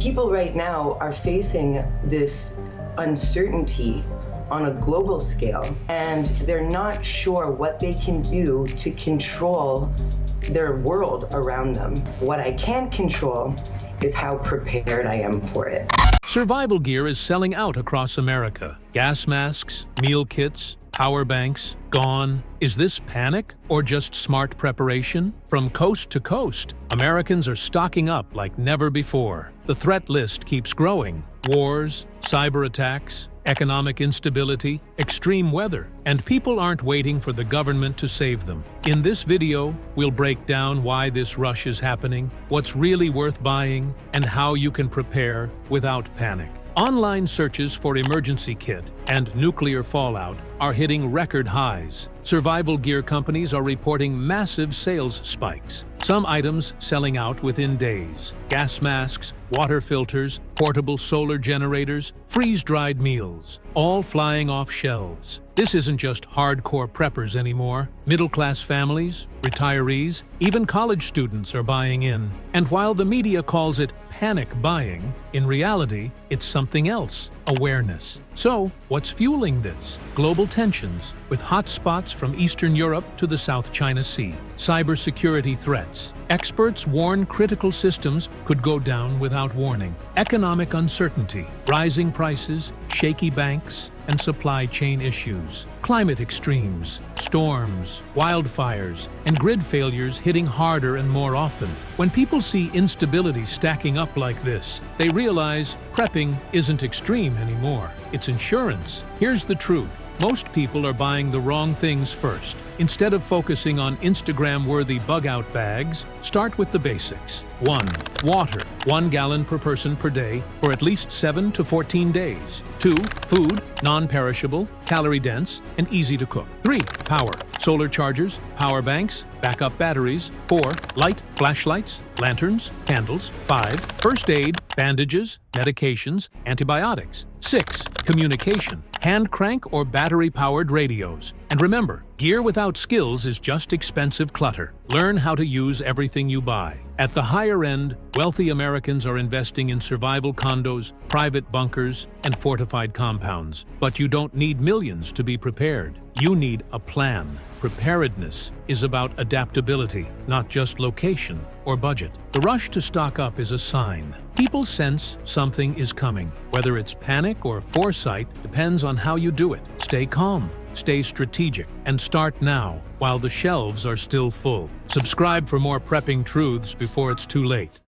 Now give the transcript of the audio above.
People right now are facing this uncertainty on a global scale, and they're not sure what they can do to control their world around them. What I can control is how prepared I am for it. Survival gear is selling out across America. Gas masks, meal kits, power banks, gone. Is this panic or just smart preparation? From coast to coast, Americans are stocking up like never before. The threat list keeps growing. Wars, cyberattacks, economic instability, extreme weather, and people aren't waiting for the government to save them. In this video, we'll break down why this rush is happening, what's really worth buying, and how you can prepare without panic. Online searches for emergency kit and nuclear fallout are hitting record highs. Survival gear companies are reporting massive sales spikes, some items selling out within days. Gas masks, water filters, portable solar generators, freeze-dried meals, all flying off shelves. This isn't just hardcore preppers anymore. Middle-class families, retirees, even college students are buying in. And while the media calls it panic buying, in reality, it's something else: awareness. So, what's fueling this? Global tensions, with hotspots from Eastern Europe to the South China Sea. Cybersecurity threats. Experts warn critical systems could go down without warning. Economic uncertainty, rising prices, shaky banks, and supply chain issues. Climate extremes, storms, wildfires, and grid failures hitting harder and more often. When people see instability stacking up like this, they realize prepping isn't extreme anymore. It's insurance. Here's the truth. Most people are buying the wrong things first. Instead of focusing on Instagram-worthy bug-out bags, start with the basics. 1. Water. 1 gallon per person per day for at least 7 to 14 days. 2. Food. Non-perishable, calorie-dense, and easy to cook. 3. Power. Solar chargers, power banks, backup batteries. 4. Light, flashlights, lanterns, candles. 5. First aid, bandages, medications, antibiotics. 6. Communication. Hand crank or battery-powered radios. And remember, gear without skills is just expensive clutter. Learn how to use everything you buy. At the higher end, wealthy Americans are investing in survival condos, private bunkers, and fortified compounds. But you don't need millions to be prepared. You need a plan. Preparedness is about adaptability, not just location or budget. The rush to stock up is a sign. People sense something is coming. Whether it's panic or foresight depends on how you do it. Stay calm, stay strategic, and start now while the shelves are still full. Subscribe for more prepping truths before it's too late.